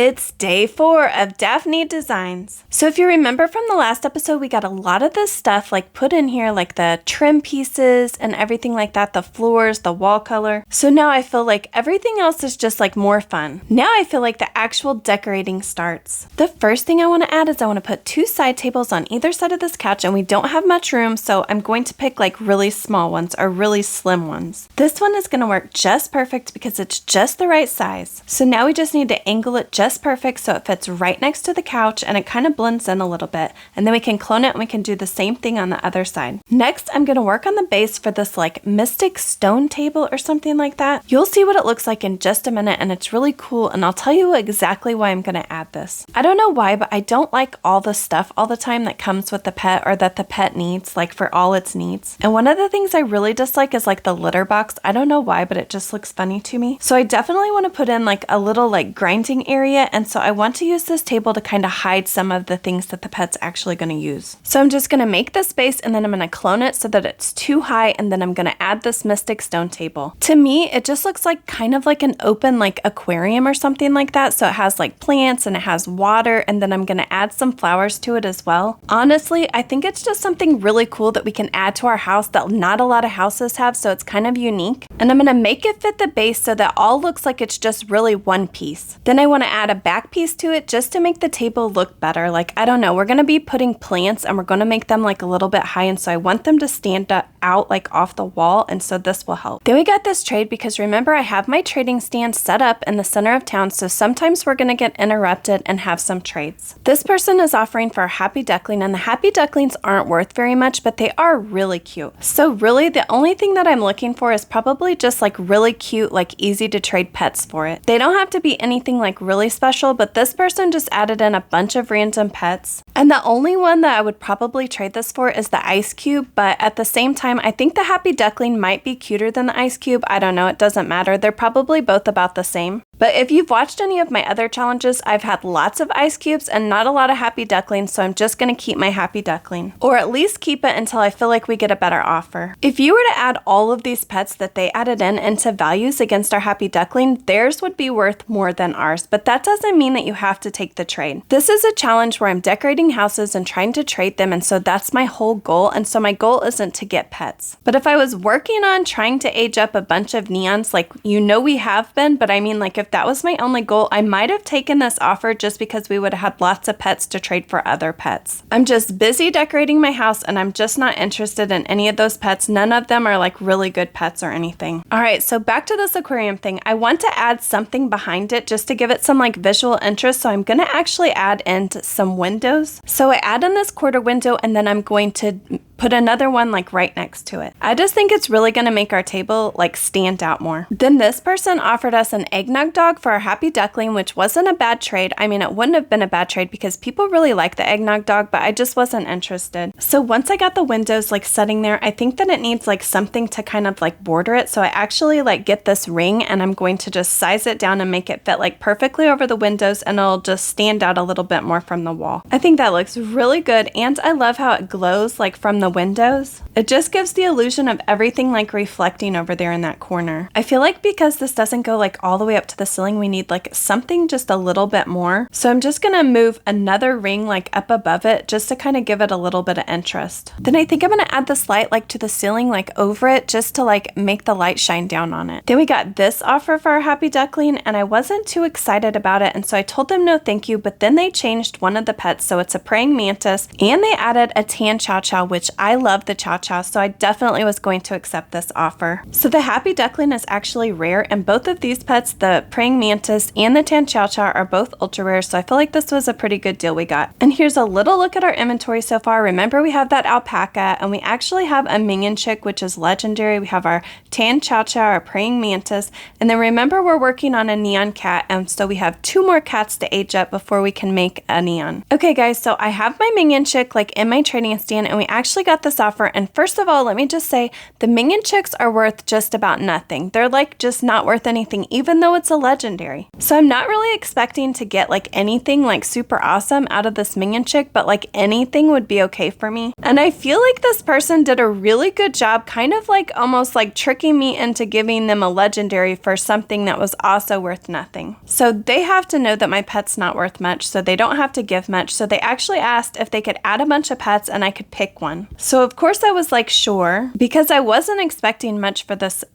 It's day 4 of Daphne Designs. So if you remember from the last episode, we got a lot of this stuff like put in here, like the trim pieces and everything like that, the floors, the wall color. So now I feel like everything else is just like more fun. Now I feel like the actual decorating starts. The first thing I want to add is I want to put 2 side tables on either side of this couch, and we don't have much room, so I'm going to pick like really small ones or really slim ones. This one is going to work just perfect because it's just the right size. So now we just need to angle it just perfect so it fits right next to the couch and it kind of blends in a little bit. And then we can clone it and we can do the same thing on the other side. Next, I'm going to work on the base for this like mystic stone table or something like that. You'll see what it looks like in just a minute, and it's really cool, and I'll tell you exactly why I'm going to add this. I don't know why, but I don't like all the stuff all the time that comes with the pet or that the pet needs, like for all its needs. And one of the things I really dislike is like the litter box. I don't know why, but it just looks funny to me. So I definitely want to put in like a little like grinding area, and so I want to use this table to kind of hide some of the things that the pet's actually going to use. So I'm just going to make this base, and then I'm going to clone it so that it's too high, and then I'm going to add this mystic stone table. To me, it just looks like kind of like an open like aquarium or something like that. So it has like plants and it has water, and then I'm going to add some flowers to it as well. Honestly, I think it's just something really cool that we can add to our house that not a lot of houses have, so it's kind of unique. And I'm going to make it fit the base so that all looks like it's just really one piece. Then I want to add a back piece to it just to make the table look better. Like, I don't know, we're going to be putting plants and we're going to make them like a little bit high, and so I want them to stand out like off the wall, and so this will help. Then we got this trade because remember I have my trading stand set up in the center of town, so sometimes we're going to get interrupted and have some trades. This person is offering for a happy duckling, and the happy ducklings aren't worth very much, but they are really cute. So really the only thing that I'm looking for is probably just like really cute, like easy to trade pets for it. They don't have to be anything like really special, but this person just added in a bunch of random pets. And the only one that I would probably trade this for is the ice cube, but at the same time, I think the happy duckling might be cuter than the ice cube. I don't know, it doesn't matter. They're probably both about the same. But if you've watched any of my other challenges, I've had lots of ice cubes and not a lot of happy ducklings, so I'm just going to keep my happy duckling. Or at least keep it until I feel like we get a better offer. If you were to add all of these pets that they added in into values against our happy duckling, theirs would be worth more than ours, but that doesn't mean that you have to take the trade. This is a challenge where I'm decorating houses and trying to trade them, and so that's my whole goal, and so my goal isn't to get pets. But if I was working on trying to age up a bunch of neons, like we have been, but I mean like if that was my only goal, I might have taken this offer just because we would have had lots of pets to trade for other pets. I'm just busy decorating my house, and I'm just not interested in any of those pets. None of them are like really good pets or anything. All right, so back to this aquarium thing. I want to add something behind it just to give it some like visual interest, so I'm going to actually add in some windows. So I add in this quarter window, and then I'm going to put another one like right next to it. I just think it's really going to make our table like stand out more. Then this person offered us an eggnog dog for our happy duckling, which wasn't a bad trade. I mean, it wouldn't have been a bad trade because people really like the eggnog dog, but I just wasn't interested. So once I got the windows like setting there, I think that it needs like something to kind of like border it. So I actually like get this ring, and I'm going to just size it down and make it fit like perfectly over the windows, and it'll just stand out a little bit more from the wall. I think that looks really good, and I love how it glows like from the windows. It just gives the illusion of everything like reflecting over there in that corner. I feel like because this doesn't go like all the way up to the ceiling, we need like something just a little bit more. So I'm just gonna move another ring like up above it just to kind of give it a little bit of interest. Then I think I'm gonna add this light like to the ceiling, like over it, just to like make the light shine down on it. Then we got this offer for our happy duckling, and I wasn't too excited about it, and so I told them no thank you, but then they changed one of the pets, so it's a praying mantis, and they added a tan chow chow, which I love the chow chow, so I definitely was going to accept this offer. So the happy duckling is actually rare, and both of these pets, the praying mantis and the tan chow chow, are both ultra rare, so I feel like this was a pretty good deal we got. And here's a little look at our inventory so far. Remember, we have that alpaca, and we actually have a minion chick, which is legendary. We have our tan chow chow, our praying mantis, and then remember we're working on a neon cat, and so we have 2 more cats to age up before we can make a neon. Okay guys, so I have my minion chick like in my trading stand, and we actually got this offer, and first of all, let me just say the minion chicks are worth just about nothing. They're like just not worth anything, even though it's a legendary. So I'm not really expecting to get like anything like super awesome out of this minion chick, but like anything would be okay for me. And I feel like this person did a really good job kind of like almost like tricking me into giving them a legendary for something that was also worth nothing. So they have to know that my pet's not worth much, so they don't have to give much. So they actually asked if they could add a bunch of pets and I could pick one. So of course I was like, sure, because I wasn't expecting much for this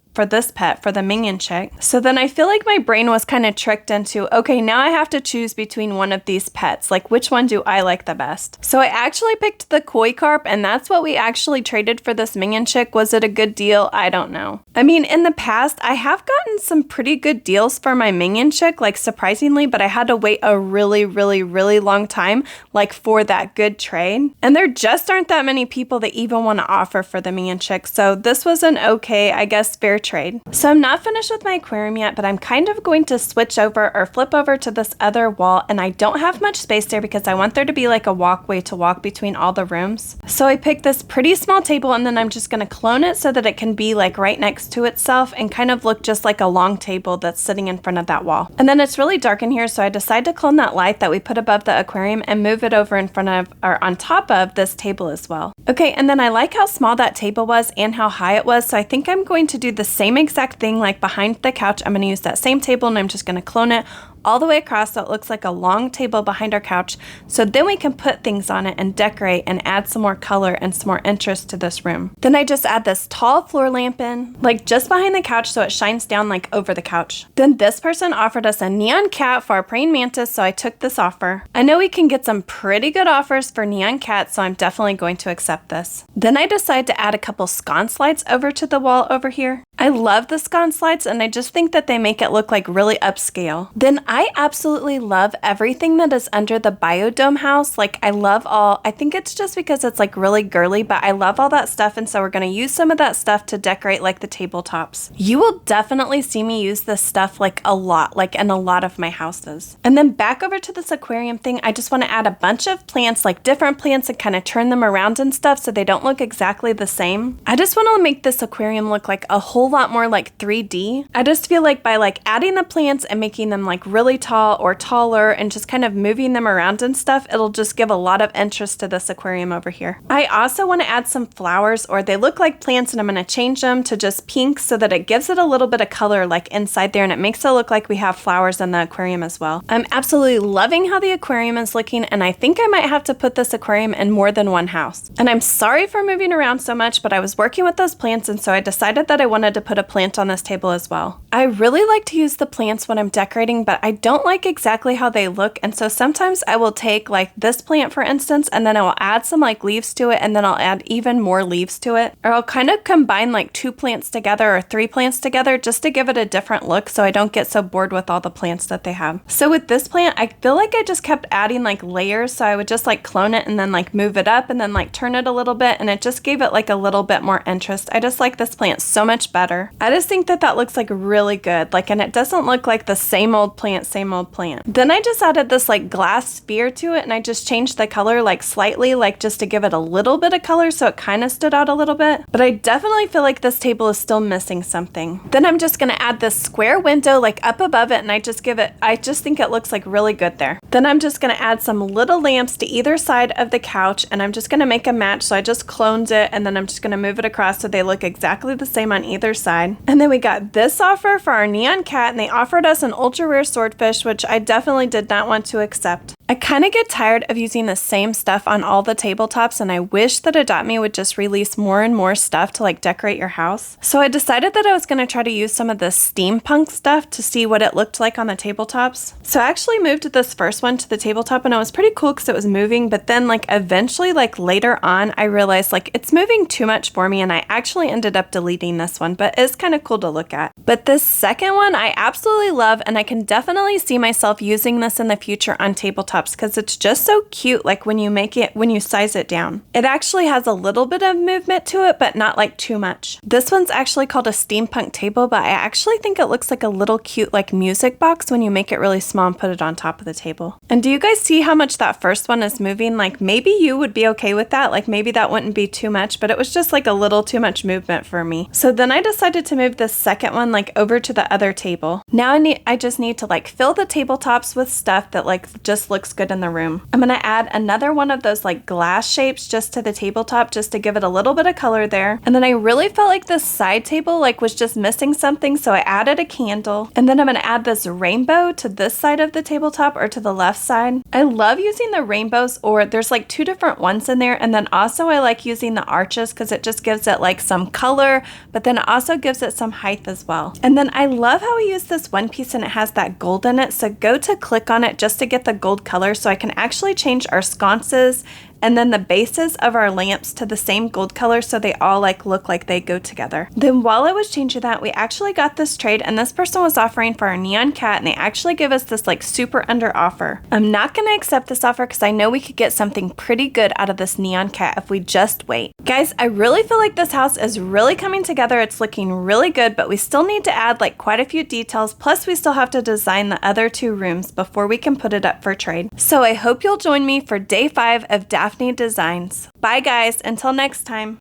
pet, for the minion chick. So then I feel like my brain was kind of tricked into, okay, now I have to choose between one of these pets. Like, which one do I like the best? So I actually picked the koi carp, and that's what we actually traded for this minion chick. Was it a good deal? I don't know. I mean, in the past, I have gotten some pretty good deals for my minion chick, like surprisingly, but I had to wait a really, really, really long time, like for that good trade. And there just aren't that many people that even want to offer for the minion chick. So this was an okay, I guess, fair trade. So I'm not finished with my aquarium yet, but I'm kind of going to switch over or flip over to this other wall, and I don't have much space there because I want there to be like a walkway to walk between all the rooms. So I picked this pretty small table, and then I'm just going to clone it so that it can be like right next to itself and kind of look just like a long table that's sitting in front of that wall. And then it's really dark in here, so I decided to clone that light that we put above the aquarium and move it over in front of or on top of this table as well. Okay, and then I like how small that table was and how high it was, so I think I'm going to do the same exact thing like behind the couch. I'm going to use that same table and I'm just going to clone it all the way across so it looks like a long table behind our couch, so then we can put things on it and decorate and add some more color and some more interest to this room. Then I just add this tall floor lamp in, like just behind the couch so it shines down like over the couch. Then this person offered us a neon cat for our praying mantis, so I took this offer. I know we can get some pretty good offers for neon cats, so I'm definitely going to accept this. Then I decided to add a couple sconce lights over to the wall over here. I love the sconce lights and I just think that they make it look like really upscale. Then I absolutely love everything that is under the biodome house. Like I think it's just because it's like really girly, but I love all that stuff, and so we're going to use some of that stuff to decorate like the tabletops. You will definitely see me use this stuff like a lot, like in a lot of my houses. And then back over to this aquarium thing, I just want to add a bunch of plants, like different plants, and kind of turn them around and stuff so they don't look exactly the same. I just want to make this aquarium look like a whole lot more like 3D. I just feel like by like adding the plants and making them like really tall or taller and just kind of moving them around and stuff, it'll just give a lot of interest to this aquarium over here. I also want to add some flowers, or they look like plants, and I'm going to change them to just pink so that it gives it a little bit of color like inside there, and it makes it look like we have flowers in the aquarium as well. I'm absolutely loving how the aquarium is looking, and I think I might have to put this aquarium in more than one house. And I'm sorry for moving around so much, but I was working with those plants, and so I decided that I wanted to put a plant on this table as well. I really like to use the plants when I'm decorating, but I don't like exactly how they look, and so sometimes I will take like this plant for instance, and then I will add some like leaves to it, and then I'll add even more leaves to it, or I'll kind of combine like 2 plants together or 3 plants together just to give it a different look so I don't get so bored with all the plants that they have. So with this plant, I feel like I just kept adding like layers, so I would just like clone it and then like move it up and then like turn it a little bit, and it just gave it like a little bit more interest. I just like this plant so much better. I just think that that looks like really good, like, and it doesn't look like the same old plant, same old plant. Then I just added this like glass sphere to it, and I just changed the color like slightly, like just to give it a little bit of color so it kind of stood out a little bit. But I definitely feel like this table is still missing something. Then I'm just going to add this square window like up above it, and I just think it looks like really good there. Then I'm just going to add some little lamps to either side of the couch, and I'm just going to make a match, so I just cloned it, and then I'm just going to move it across so they look exactly the same on either side. And then we got this offer for our neon cat, and they offered us an ultra rare swordfish, which I definitely did not want to accept. I kind of get tired of using the same stuff on all the tabletops, and I wish that adoptme would just release more and more stuff to like decorate your house. So I decided that I was going to try to use some of this steampunk stuff to see what it looked like on the tabletops. So I actually moved this first one to the tabletop, and it was pretty cool because it was moving, but then like eventually like later on I realized like it's moving too much for me, and I actually ended up deleting this one, but it's kind of cool to look at. But this second one I absolutely love, and I can definitely see myself using this in the future on tabletops tabletops because it's just so cute, like when you size it down. It actually has a little bit of movement to it, but not like too much. This one's actually called a steampunk table, but I actually think it looks like a little cute like music box when you make it really small and put it on top of the table. And do you guys see how much that first one is moving? Like maybe you would be okay with that. Like maybe that wouldn't be too much, but it was just like a little too much movement for me. So then I decided to move this second one like over to the other table. Now I just need to like fill the tabletops with stuff that like just looks good in the room. I'm gonna add another one of those like glass shapes just to the tabletop just to give it a little bit of color there. And then I really felt like this side table like was just missing something, so I added a candle. And then I'm gonna add this rainbow to this side of the tabletop or to the left side. I love using the rainbows, or there's like two different ones in there, and then also I like using the arches because it just gives it like some color, but then it also gives it some height as well. And then I love how we use this one piece and it has that gold in it, so go to click on it just to get the gold color so I can actually change our sconces and then the bases of our lamps to the same gold color so they all like look like they go together. Then while I was changing that, we actually got this trade, and this person was offering for our neon cat, and they actually give us this like super under offer. I'm not gonna accept this offer because I know we could get something pretty good out of this neon cat if we just wait. Guys, I really feel like this house is really coming together. It's looking really good, but we still need to add like quite a few details, plus we still have to design the other two rooms before we can put it up for trade. So I hope you'll join me for day 5 of Daphne Designs. Bye guys, until next time.